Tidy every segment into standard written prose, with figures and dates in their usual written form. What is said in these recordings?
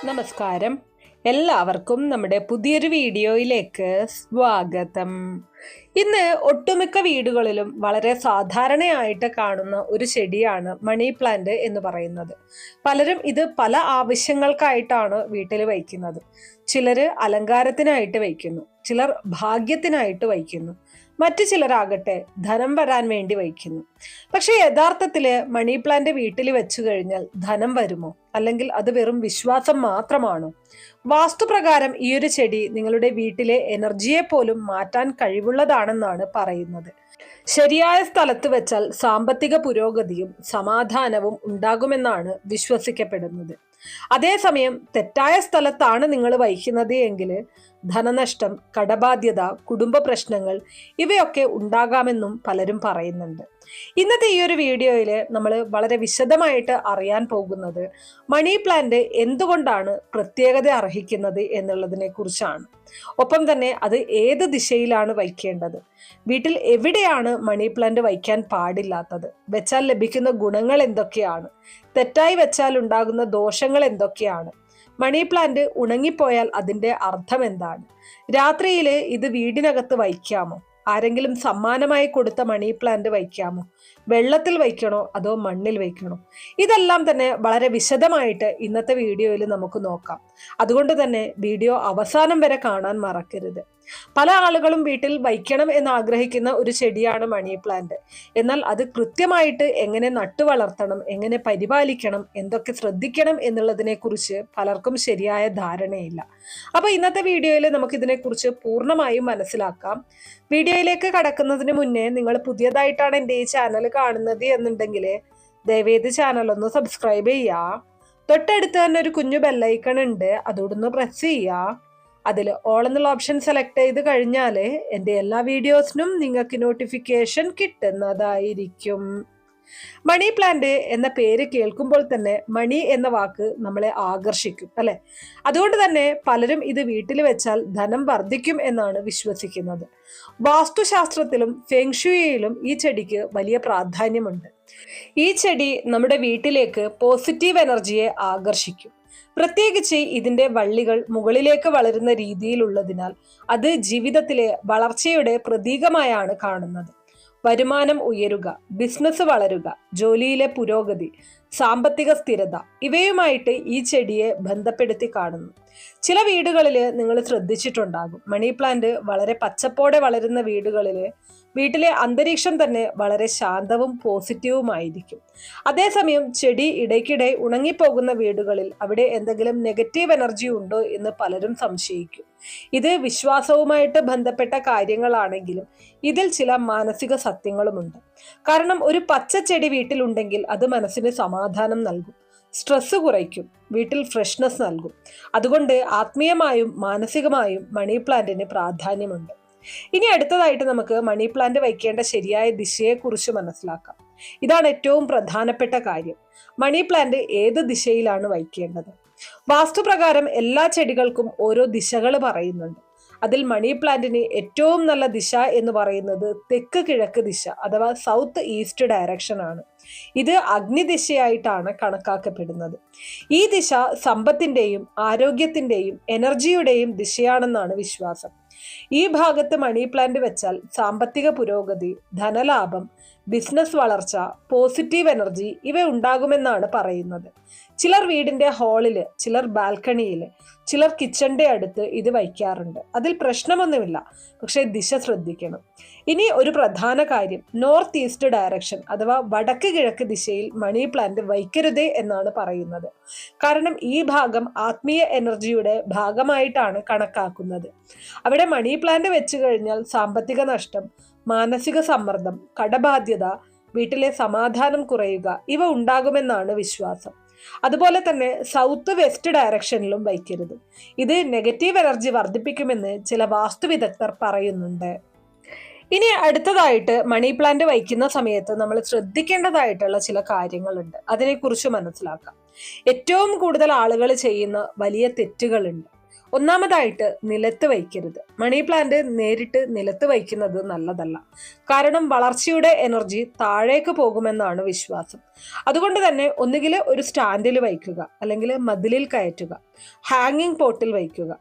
നമസ്കാരം. എല്ലാവർക്കും നമ്മുടെ പുതിയൊരു വീഡിയോയിലേക്ക് സ്വാഗതം. ഇന്ന് ഒട്ടുമിക്ക വീടുകളിലും വളരെ സാധാരണയായിട്ട് കാണുന്ന ഒരു ചെടിയാണ് മണി പ്ലാന്റ് എന്ന് പറയുന്നത്. പലരും ഇത് പല ആവശ്യങ്ങൾക്കായിട്ടാണ് വീട്ടിൽ വയ്ക്കുന്നത്. ചിലർ അലങ്കാരത്തിനായിട്ട് വയ്ക്കുന്നു, ചിലർ ഭാഗ്യത്തിനായിട്ട് വയ്ക്കുന്നു, മറ്റു ചിലരാകട്ടെ ധനം വരാൻ വേണ്ടി വയ്ക്കുന്നു. പക്ഷെ യഥാർത്ഥത്തില് മണി പ്ലാന്റ് വീട്ടിൽ വെച്ചു കഴിഞ്ഞാൽ ധനം വരുമോ, അല്ലെങ്കിൽ അത് വെറും വിശ്വാസം മാത്രമാണോ? വാസ്തുപ്രകാരം ഈ ഒരു ചെടി നിങ്ങളുടെ വീട്ടിലെ എനർജിയെ പോലും മാറ്റാൻ കഴിവുള്ളതാണെന്നാണ് പറയുന്നത്. ശരിയായ സ്ഥലത്ത് വെച്ചാൽ സാമ്പത്തിക പുരോഗതിയും സമാധാനവും ഉണ്ടാകുമെന്നാണ് വിശ്വസിക്കപ്പെടുന്നത്. അതേസമയം തെറ്റായ സ്ഥലത്താണ് നിങ്ങൾ വഹിക്കുന്നത് എങ്കിൽ ധനനഷ്ടം, കടബാധ്യത, കുടുംബ പ്രശ്നങ്ങൾ ഇവയൊക്കെ ഉണ്ടാകാമെന്നും പലരും പറയുന്നുണ്ട്. ഇന്നത്തെ ഈ ഒരു വീഡിയോയിൽ നമ്മൾ വളരെ വിശദമായിട്ട് അറിയാൻ പോകുന്നത് മണി പ്ലാന്റ് എന്തുകൊണ്ടാണ് പ്രത്യേകത അർഹിക്കുന്നത് എന്നുള്ളതിനെ കുറിച്ചാണ്. ഒപ്പം തന്നെ അത് ഏത് ദിശയിലാണ് വയ്ക്കേണ്ടത്, വീട്ടിൽ എവിടെയാണ് മണി പ്ലാന്റ് വയ്ക്കാൻ പാടില്ലാത്തത്, വെച്ചാൽ ലഭിക്കുന്ന ഗുണങ്ങൾ എന്തൊക്കെയാണ്, തെറ്റായി വെച്ചാൽ ഉണ്ടാകുന്ന ദോഷങ്ങൾ എന്തൊക്കെയാണ്, മണി പ്ലാന്റ് ഉണങ്ങിപ്പോയാൽ അതിന്റെ അർത്ഥം എന്താണ്, രാത്രിയിൽ ഇത് വീടിനകത്ത് വയ്ക്കാമോ, ആരെങ്കിലും സമ്മാനമായി കൊടുത്ത മണി പ്ലാന്റ് വയ്ക്കാമോ, വെള്ളത്തിൽ വയ്ക്കണോ അതോ മണ്ണിൽ വയ്ക്കണോ, ഇതെല്ലാം തന്നെ വളരെ വിശദമായിട്ട് ഇന്നത്തെ വീഡിയോയിൽ നമുക്ക് നോക്കാം. അതുകൊണ്ട് തന്നെ വീഡിയോ അവസാനം വരെ കാണാൻ മറക്കരുത്. പല ആളുകളും വീട്ടിൽ വയ്ക്കണം എന്ന് ആഗ്രഹിക്കുന്ന ഒരു ചെടിയാണ് മണി പ്ലാന്റ്. എന്നാൽ അത് കൃത്യമായിട്ട് എങ്ങനെ നട്ടു വളർത്തണം, എങ്ങനെ പരിപാലിക്കണം, എന്തൊക്കെ ശ്രദ്ധിക്കണം എന്നുള്ളതിനെ കുറിച്ച് പലർക്കും ശരിയായ ധാരണയില്ല. അപ്പൊ ഇന്നത്തെ വീഡിയോയിൽ നമുക്ക് ഇതിനെക്കുറിച്ച് പൂർണ്ണമായും മനസ്സിലാക്കാം. വീഡിയോയിലേക്ക് കടക്കുന്നതിന് മുന്നേ നിങ്ങൾ പുതിയതായിട്ടാണ് എൻ്റെ ഈ ചാനൽ കാണുന്നത് എന്നുണ്ടെങ്കിൽ ദയവേത് ചാനൽ ഒന്ന് സബ്സ്ക്രൈബ് ചെയ്യുക. തൊട്ടടുത്ത് തന്നെ ഒരു കുഞ്ഞു ബെല്ലൈക്കൺ ഉണ്ട്, അതോടൊന്ന് പ്രസ് ചെയ്യുക. അതിൽ ഓൾ എന്നുള്ള ഓപ്ഷൻ സെലക്ട് ചെയ്ത് കഴിഞ്ഞാൽ എൻ്റെ എല്ലാ വീഡിയോസിനും നിങ്ങൾക്ക് നോട്ടിഫിക്കേഷൻ കിട്ടുന്നതായിരിക്കും. മണി പ്ലാന്റ് എന്ന പേര് കേൾക്കുമ്പോൾ തന്നെ മണി എന്ന വാക്ക് നമ്മളെ ആകർഷിക്കും, അല്ലെ? അതുകൊണ്ട് തന്നെ പലരും ഇത് വീട്ടിൽ വെച്ചാൽ ധനം വർദ്ധിക്കും എന്നാണ് വിശ്വസിക്കുന്നത്. വാസ്തുശാസ്ത്രത്തിലും ഫെങ്ഷുയിലും ഈ ചെടിക്ക് വലിയ പ്രാധാന്യമുണ്ട്. ഈ ചെടി നമ്മുടെ വീട്ടിലേക്ക് പോസിറ്റീവ് എനർജിയെ ആകർഷിക്കും. പ്രത്യേകിച്ച് ഇതിന്റെ വള്ളികൾ മുകളിലേക്ക് വളരുന്ന രീതിയിലുള്ളതിനാൽ അത് ജീവിതത്തിലെ വളർച്ചയുടെ പ്രതീകമായാണ് കാണുന്നത്. വരുമാനം ഉയരുക, ബിസിനസ് വളരുക, ജോലിയിലെ പുരോഗതി, സാമ്പത്തിക സ്ഥിരത ഇവയുമായിട്ട് ഈ ചെടിയെ ബന്ധപ്പെടുത്തി കാണുന്നു. ചില വീടുകളിൽ നിങ്ങൾ ശ്രദ്ധിച്ചിട്ടുണ്ടാകും, മണി പ്ലാന്റ് വളരെ പച്ചപ്പോടെ വളരുന്ന വീട്ടിലെ അന്തരീക്ഷം തന്നെ വളരെ ശാന്തവും പോസിറ്റീവുമായിരിക്കും. അതേസമയം ചെടി ഇടയ്ക്കിടെ ഉണങ്ങിപ്പോകുന്ന വീടുകളിൽ അവിടെ എന്തെങ്കിലും നെഗറ്റീവ് എനർജി ഉണ്ടോ എന്ന് പലരും സംശയിക്കും. ഇത് വിശ്വാസവുമായിട്ട് ബന്ധപ്പെട്ട കാര്യങ്ങളാണെങ്കിലും ഇതിൽ ചില മാനസിക സത്യങ്ങളുമുണ്ട്. കാരണം ഒരു പച്ച ചെടി വീട്ടിലുണ്ടെങ്കിൽ അത് മനസ്സിന് സമാധാനം നൽകും, സ്ട്രെസ് കുറയ്ക്കും, വീട്ടിൽ ഫ്രഷ്നെസ് നൽകും. അതുകൊണ്ട് ആത്മീയമായും മാനസികമായും മണി പ്ലാന്റിന് പ്രാധാന്യമുണ്ട്. ഇനി അടുത്തതായിട്ട് നമുക്ക് മണി പ്ലാന്റ് വയ്ക്കേണ്ട ശരിയായ ദിശയെക്കുറിച്ച് മനസ്സിലാക്കാം. ഇതാണ് ഏറ്റവും പ്രധാനപ്പെട്ട കാര്യം. മണി പ്ലാന്റ് ഏത് ദിശയിലാണ് വയ്ക്കേണ്ടത്? വാസ്തുപ്രകാരം എല്ലാ ചെടികൾക്കും ഓരോ ദിശകൾ പറയുന്നുണ്ട്. അതിൽ മണി പ്ലാന്റിന് ഏറ്റവും നല്ല ദിശ എന്ന് പറയുന്നത് തെക്ക് കിഴക്ക് ദിശ അഥവാ സൗത്ത് ഈസ്റ്റ് ഡയറക്ഷൻ ആണ്. ഇത് അഗ്നിദിശയായിട്ടാണ് കണക്കാക്കപ്പെടുന്നത്. ഈ ദിശ സമ്പത്തിന്റെയും ആരോഗ്യത്തിന്റെയും എനർജിയുടെയും ദിശയാണെന്നാണ് വിശ്വാസം. ഈ ഭാഗത്ത് മണി പ്ലാന്റ് വെച്ചാൽ സാമ്പത്തിക പുരോഗതി, ധനലാഭം, ബിസിനസ് വളർച്ച, പോസിറ്റീവ് എനർജി ഇവ ഉണ്ടാകുമെന്നാണ് പറയുന്നത്. ചിലർ വീടിന്റെ ഹാളില്, ചിലർ ബാൽക്കണിയില്, ചിലർ കിച്ചന്റെ അടുത്ത് ഇത് വയ്ക്കാറുണ്ട്. അതിൽ പ്രശ്നമൊന്നുമില്ല, പക്ഷെ ദിശ ശ്രദ്ധിക്കണം. ഇനി ഒരു പ്രധാന കാര്യം, നോർത്ത് ഈസ്റ്റ് ഡയറക്ഷൻ അഥവാ വടക്ക് കിഴക്ക് ദിശയിൽ മണി പ്ലാന്റ് വയ്ക്കരുതേ എന്നാണ് പറയുന്നത്. കാരണം ഈ ഭാഗം ആത്മീയ എനർജിയുടെ ഭാഗമായിട്ടാണ് കണക്കാക്കുന്നത്. അവിടെ മണി പ്ലാന്റ് വെച്ചു കഴിഞ്ഞാൽ സാമ്പത്തിക നഷ്ടം, മാനസിക സമ്മർദ്ദം, കടബാധ്യത, വീട്ടിലെ സമാധാനം കുറയുക ഇവ ഉണ്ടാകുമെന്നാണ് വിശ്വാസം. അതുപോലെ തന്നെ സൗത്ത് വെസ്റ്റ് ഡയറക്ഷനിലും വയ്ക്കരുത്. ഇത് നെഗറ്റീവ് എനർജി വർദ്ധിപ്പിക്കുമെന്ന് ചില വാസ്തു വിദഗ്ധർ പറയുന്നുണ്ട്. ഇനി അടുത്തതായിട്ട് മണി പ്ലാന്റ് വയ്ക്കുന്ന സമയത്ത് നമ്മൾ ശ്രദ്ധിക്കേണ്ടതായിട്ടുള്ള ചില കാര്യങ്ങളുണ്ട്, അതിനെക്കുറിച്ച് മനസ്സിലാക്കാം. ഏറ്റവും കൂടുതൽ ആളുകൾ ചെയ്യുന്ന വലിയ തെറ്റുകളുണ്ട്. ഒന്നാമതായിട്ട് നിലത്ത് വയ്ക്കരുത്. മണി പ്ലാന്റ് നേരിട്ട് നിലത്ത് വയ്ക്കുന്നത് നല്ലതല്ല. കാരണം വളർച്ചയുടെ എനർജി താഴേക്ക് പോകുമെന്നാണ് വിശ്വാസം. അതുകൊണ്ട് തന്നെ ഒന്നുകിൽ ഒരു സ്റ്റാൻഡിൽ വയ്ക്കുക, അല്ലെങ്കിൽ മതിലിൽ കയറ്റുക, ഹാങ്ങിങ് പോട്ടിൽ വയ്ക്കുക.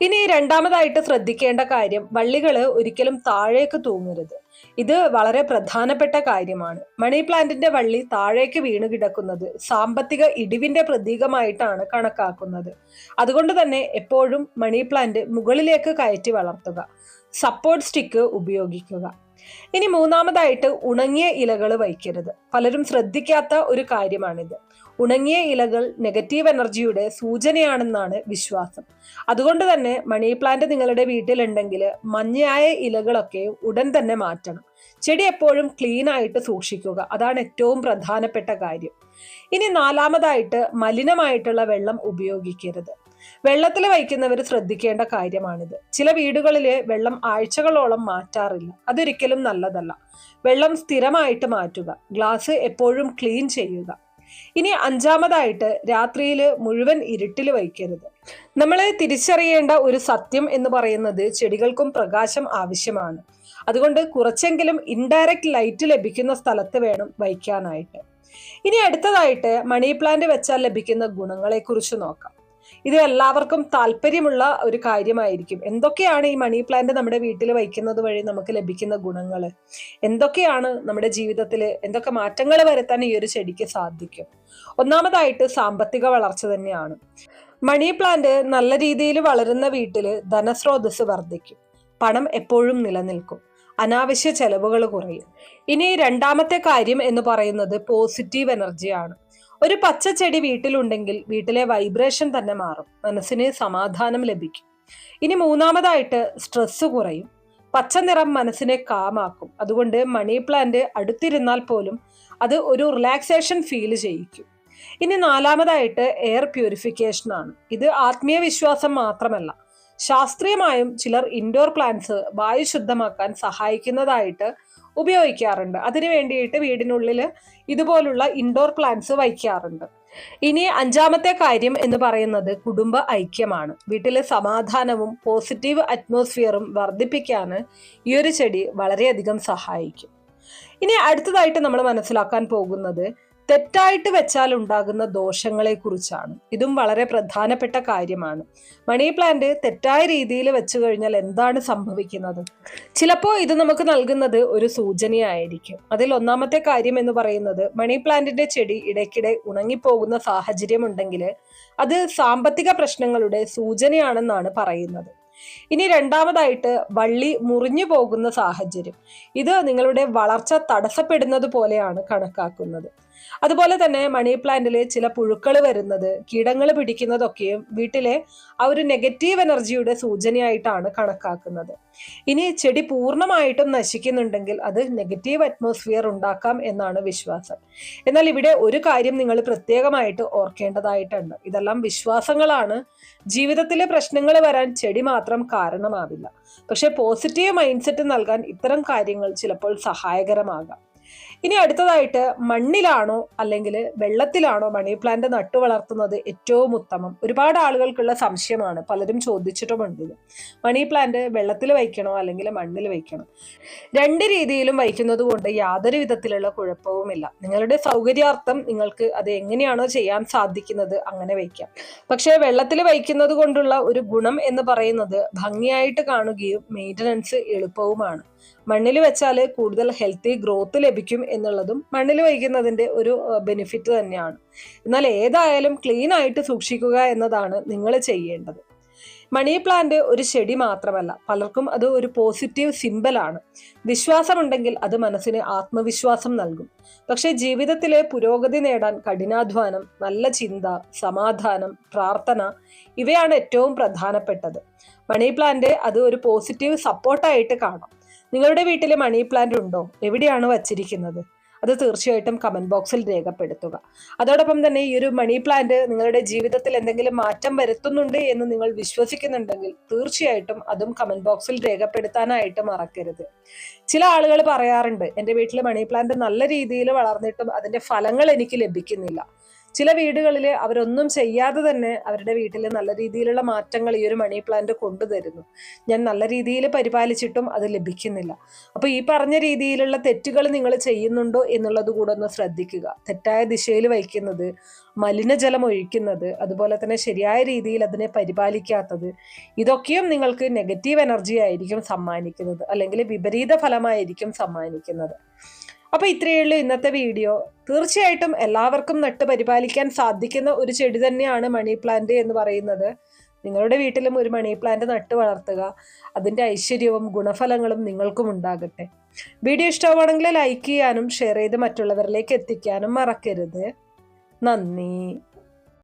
ഇനി രണ്ടാമതായിട്ട് ശ്രദ്ധിക്കേണ്ട കാര്യം, വള്ളികൾ ഒരിക്കലും താഴേക്ക് തൂങ്ങരുത്. ഇത് വളരെ പ്രധാനപ്പെട്ട കാര്യമാണ്. മണി പ്ലാന്റിന്റെ വള്ളി താഴേക്ക് വീണ് കിടക്കുന്നത് സാമ്പത്തിക ഇടിവിന്റെ പ്രതീകമായിട്ടാണ് കണക്കാക്കുന്നത്. അതുകൊണ്ട് തന്നെ എപ്പോഴും മണി പ്ലാന്റ് മുകളിലേക്ക് കയറ്റി വളർത്തുക. സപ്പോർട്ട് സ്റ്റിക്ക് ഉപയോഗിക്കുക. ഇനി മൂന്നാമതായിട്ട് ഉണങ്ങിയ ഇലകൾ വയ്ക്കരുത്. പലരും ശ്രദ്ധിക്കാത്ത ഒരു കാര്യമാണിത്. ഉണങ്ങിയ ഇലകൾ നെഗറ്റീവ് എനർജിയുടെ സൂചനയാണെന്നാണ് വിശ്വാസം. അതുകൊണ്ട് തന്നെ മണി പ്ലാന്റ് നിങ്ങളുടെ വീട്ടിലുണ്ടെങ്കിൽ മഞ്ഞയായ ഇലകളൊക്കെ ഉടൻ തന്നെ മാറ്റണം. ചെടി എപ്പോഴും ക്ലീൻ ആയിട്ട് സൂക്ഷിക്കുക. അതാണ് ഏറ്റവും പ്രധാനപ്പെട്ട കാര്യം. ഇനി നാലാമതായിട്ട് മലിനമായിട്ടുള്ള വെള്ളം ഉപയോഗിക്കരുത്. വെള്ളത്തിൽ വയ്ക്കുന്നവർ ശ്രദ്ധിക്കേണ്ട കാര്യമാണിത്. ചില വീടുകളിൽ വെള്ളം ആഴ്ചകളോളം മാറ്റാറില്ല. അതൊരിക്കലും നല്ലതല്ല. വെള്ളം സ്ഥിരമായിട്ട് മാറ്റുക. ഗ്ലാസ് എപ്പോഴും ക്ലീൻ ചെയ്യുക. ഇനി അഞ്ചാമതായിട്ട് രാത്രിയിൽ മുഴുവൻ ഇരുട്ടിൽ വയ്ക്കരുത്. നമ്മൾ തിരിച്ചറിയേണ്ട ഒരു സത്യം എന്ന് പറയുന്നത് ചെടികൾക്കും പ്രകാശം ആവശ്യമാണ്. അതുകൊണ്ട് കുറച്ചെങ്കിലും ഇൻഡയറക്റ്റ് ലൈറ്റ് ലഭിക്കുന്ന സ്ഥലത്ത് വേണം വയ്ക്കാനായിട്ട്. ഇനി അടുത്തതായിട്ട് മണി പ്ലാന്റ് വെച്ചാൽ ലഭിക്കുന്ന ഗുണങ്ങളെക്കുറിച്ച് നോക്കാം. ഇത് എല്ലാവർക്കും താല്പര്യമുള്ള ഒരു കാര്യമായിരിക്കും. എന്തൊക്കെയാണ് ഈ മണി പ്ലാന്റ് നമ്മുടെ വീട്ടിൽ വയ്ക്കുന്നത് വഴി നമുക്ക് ലഭിക്കുന്ന ഗുണങ്ങൾ? എന്തൊക്കെയാണ് നമ്മുടെ ജീവിതത്തിൽ എന്തൊക്കെ മാറ്റങ്ങൾ വരുത്താൻ ഈ ഒരു ചെടിക്ക് സാധിക്കും? ഒന്നാമതായിട്ട് സാമ്പത്തിക വളർച്ച തന്നെയാണ്. മണി പ്ലാന്റ് നല്ല രീതിയിൽ വളരുന്ന വീട്ടിൽ ധനസ്രോതസ് വർദ്ധിക്കും. പണം എപ്പോഴും നിലനിൽക്കും. അനാവശ്യ ചെലവുകൾ കുറയും. ഇനി രണ്ടാമത്തെ കാര്യം എന്ന് പറയുന്നത് പോസിറ്റീവ് എനർജിയാണ്. ഒരു പച്ച ചെടി വീട്ടിലുണ്ടെങ്കിൽ വീട്ടിലെ വൈബ്രേഷൻ തന്നെ മാറും. മനസ്സിന് സമാധാനം ലഭിക്കും. ഇനി മൂന്നാമതായിട്ട് സ്ട്രെസ് കുറയും. പച്ച നിറം മനസ്സിനെ കാമാക്കും. അതുകൊണ്ട് മണി പ്ലാന്റ് അടുത്തിരുന്നാൽ പോലും അത് ഒരു റിലാക്സേഷൻ ഫീൽ ചെയ്യിക്കും. ഇനി നാലാമതായിട്ട് എയർ പ്യൂരിഫിക്കേഷൻ ആണ്. ഇത് ആത്മീയ വിശ്വാസം മാത്രമല്ല, ശാസ്ത്രീയമായും ചിലർ ഇൻഡോർ പ്ലാന്റ്സ് വായു ശുദ്ധമാക്കാൻ സഹായിക്കുന്നതായിട്ട് ഉപയോഗിക്കാറുണ്ട്. അതിനു വേണ്ടിയിട്ട് വീടിനുള്ളിൽ ഇതുപോലുള്ള ഇൻഡോർ പ്ലാന്റ്സ് വയ്ക്കാറുണ്ട്. ഇനി അഞ്ചാമത്തെ കാര്യം എന്ന് പറയുന്നത് കുടുംബ ഐക്യമാണ്. വീട്ടിലെ സമാധാനവും പോസിറ്റീവ് അറ്റ്മോസ്ഫിയറും വർദ്ധിപ്പിക്കാൻ ഈ ഒരു ചെടി വളരെയധികം സഹായിക്കും. ഇനി അടുത്തതായിട്ട് നമ്മൾ മനസ്സിലാക്കാൻ പോകുന്നത് തെറ്റായിട്ട് വെച്ചാൽ ഉണ്ടാകുന്ന ദോഷങ്ങളെ കുറിച്ചാണ്. ഇതും വളരെ പ്രധാനപ്പെട്ട കാര്യമാണ്. മണി പ്ലാന്റ് തെറ്റായ രീതിയിൽ വെച്ചു കഴിഞ്ഞാൽ എന്താണ് സംഭവിക്കുന്നത്? ചിലപ്പോൾ ഇത് നമുക്ക് നൽകുന്നത് ഒരു സൂചനയായിരിക്കും. അതിൽ ഒന്നാമത്തെ കാര്യം എന്ന് പറയുന്നത്, മണി പ്ലാന്റിന്റെ ചെടി ഇടയ്ക്കിടെ ഉണങ്ങിപ്പോകുന്ന സാഹചര്യം ഉണ്ടെങ്കിൽ അത് സാമ്പത്തിക പ്രശ്നങ്ങളുടെ സൂചനയാണെന്നാണ് പറയുന്നത്. ഇനി രണ്ടാമതായിട്ട് വള്ളി മുറിഞ്ഞു പോകുന്ന സാഹചര്യം. ഇത് നിങ്ങളുടെ വളർച്ച തടസ്സപ്പെടുന്നത് പോലെയാണ് കണക്കാക്കുന്നത്. അതുപോലെ തന്നെ മണി പ്ലാന്റിൽ ചില പുഴുക്കൾ വരുന്നത്, കീടങ്ങൾ പിടിക്കുന്നതൊക്കെയും വീട്ടിലെ ആ ഒരു നെഗറ്റീവ് എനർജിയുടെ സൂചനയായിട്ടാണ് കണക്കാക്കുന്നത്. ഇനി ചെടി പൂർണ്ണമായിട്ടും നശിക്കുന്നുണ്ടെങ്കിൽ അത് നെഗറ്റീവ് അറ്റ്മോസ്ഫിയർ ഉണ്ടാക്കാം എന്നാണ് വിശ്വാസം. എന്നാൽ ഇവിടെ ഒരു കാര്യം നിങ്ങൾ പ്രത്യേകമായിട്ട് ഓർക്കേണ്ടതായിട്ടുണ്ട്. ഇതെല്ലാം വിശ്വാസങ്ങളാണ്. ജീവിതത്തിലെ പ്രശ്നങ്ങൾ വരാൻ ചെടി മാത്രം കാരണമാവില്ല. പക്ഷെ പോസിറ്റീവ് മൈൻഡ് സെറ്റ് നൽകാൻ ഇത്തരം കാര്യങ്ങൾ ചിലപ്പോൾ സഹായകരമാകാം. ഇനി അടുത്തതായിട്ട് മണ്ണിലാണോ അല്ലെങ്കിൽ വെള്ളത്തിലാണോ മണി പ്ലാന്റ് നട്ടു വളർത്തുന്നത് ഏറ്റവും ഉത്തമം? ഒരുപാട് ആളുകൾക്കുള്ള സംശയമാണ്. പലരും ചോദിച്ചിട്ടുമുണ്ട് ഇത്. മണി പ്ലാന്റ് വെള്ളത്തിൽ വയ്ക്കണോ അല്ലെങ്കിൽ മണ്ണിൽ വയ്ക്കണോ? രണ്ട് രീതിയിലും വയ്ക്കുന്നത് കൊണ്ട് യാതൊരു വിധത്തിലുള്ള കുഴപ്പവുമില്ല. നിങ്ങളുടെ സൗകര്യാർത്ഥം നിങ്ങൾക്ക് അത് എങ്ങനെയാണോ ചെയ്യാൻ സാധിക്കുന്നത് അങ്ങനെ വയ്ക്കാം. പക്ഷേ വെള്ളത്തിൽ വയ്ക്കുന്നത് കൊണ്ടുള്ള ഒരു ഗുണം എന്ന് പറയുന്നത് ഭംഗിയായിട്ട് കാണുകയും മെയിൻ്റനൻസ് എളുപ്പവുമാണ്. മണ്ണിൽ വെച്ചാൽ കൂടുതൽ ഹെൽത്തി ഗ്രോത്ത് ലഭിക്കും എന്നുള്ളതും മണ്ണിൽ വയ്ക്കുന്നതിൻ്റെ ഒരു ബെനിഫിറ്റ് തന്നെയാണ്. എന്നാൽ ഏതായാലും ക്ലീൻ ആയിട്ട് സൂക്ഷിക്കുക എന്നതാണ് നിങ്ങൾ ചെയ്യേണ്ടത്. മണി പ്ലാന്റ് ഒരു ചെടി മാത്രമല്ല, പലർക്കും അത് ഒരു പോസിറ്റീവ് സിംബലാണ്. വിശ്വാസമുണ്ടെങ്കിൽ അത് മനസ്സിന് ആത്മവിശ്വാസം നൽകും. പക്ഷേ ജീവിതത്തിലെ പുരോഗതി നേടാൻ കഠിനാധ്വാനം, നല്ല ചിന്ത, സമാധാനം, പ്രാർത്ഥന ഇവയാണ് ഏറ്റവും പ്രധാനപ്പെട്ടത്. മണി പ്ലാന്റ് അത് ഒരു പോസിറ്റീവ് സപ്പോർട്ടായിട്ട് കാണാം. നിങ്ങളുടെ വീട്ടിൽ മണി പ്ലാന്റ് ഉണ്ടോ? എവിടെയാണ് വച്ചിരിക്കുന്നത്? അത് തീർച്ചയായിട്ടും കമന്റ് ബോക്സിൽ രേഖപ്പെടുത്തുക. അതോടൊപ്പം തന്നെ ഈ ഒരു മണി പ്ലാന്റ് നിങ്ങളുടെ ജീവിതത്തിൽ എന്തെങ്കിലും മാറ്റം വരുത്തുന്നുണ്ട് എന്ന് നിങ്ങൾ വിശ്വസിക്കുന്നുണ്ടെങ്കിൽ തീർച്ചയായിട്ടും അതും കമന്റ് ബോക്സിൽ രേഖപ്പെടുത്താനായിട്ട് മറക്കരുത്. ചില ആളുകൾ പറയാറുണ്ട്, എൻ്റെ വീട്ടിൽ മണി പ്ലാന്റ് നല്ല രീതിയിൽ വളർന്നിട്ടും അതിന്റെ ഫലങ്ങൾ എനിക്ക് ലഭിക്കുന്നില്ല. ചില വീടുകളിൽ അവരൊന്നും ചെയ്യാതെ തന്നെ അവരുടെ വീട്ടിൽ നല്ല രീതിയിലുള്ള മാറ്റങ്ങൾ ഈ ഒരു മണി പ്ലാന്റ് കൊണ്ടുതരുന്നു. ഞാൻ നല്ല രീതിയിൽ പരിപാലിച്ചിട്ടും അത് ലഭിക്കുന്നില്ല. അപ്പോൾ ഈ പറഞ്ഞ രീതിയിലുള്ള തെറ്റുകൾ നിങ്ങൾ ചെയ്യുന്നുണ്ടോ എന്നുള്ളത് കൂടെ ഒന്ന് ശ്രദ്ധിക്കുക. തെറ്റായ ദിശയിൽ വയ്ക്കുന്നത്, മലിനജലം ഒഴിക്കുന്നത്, അതുപോലെ തന്നെ ശരിയായ രീതിയിൽ അതിനെ പരിപാലിക്കാത്തത്, ഇതൊക്കെയും നിങ്ങൾക്ക് നെഗറ്റീവ് എനർജി ആയിരിക്കും സമ്മാനിക്കുന്നത്, അല്ലെങ്കിൽ വിപരീത ഫലമായിരിക്കും സമ്മാനിക്കുന്നത്. അപ്പോൾ ഇത്രയേ ഉള്ളൂ ഇന്നത്തെ വീഡിയോ. തീർച്ചയായിട്ടും എല്ലാവർക്കും നട്ട് പരിപാലിക്കാൻ സാധിക്കുന്ന ഒരു ചെടി തന്നെയാണ് മണി പ്ലാന്റ് എന്ന് പറയുന്നത്. നിങ്ങളുടെ വീട്ടിലും ഒരു മണി പ്ലാന്റ് നട്ട് വളർത്തുക. അതിൻ്റെ ഐശ്വര്യവും ഗുണഫലങ്ങളും നിങ്ങൾക്കും ഉണ്ടാകട്ടെ. വീഡിയോ ഇഷ്ടമാണെങ്കിൽ ലൈക്ക് ചെയ്യാനും ഷെയർ ചെയ്ത് മറ്റുള്ളവരിലേക്ക് എത്തിക്കാനും മറക്കരുത്. നന്ദി.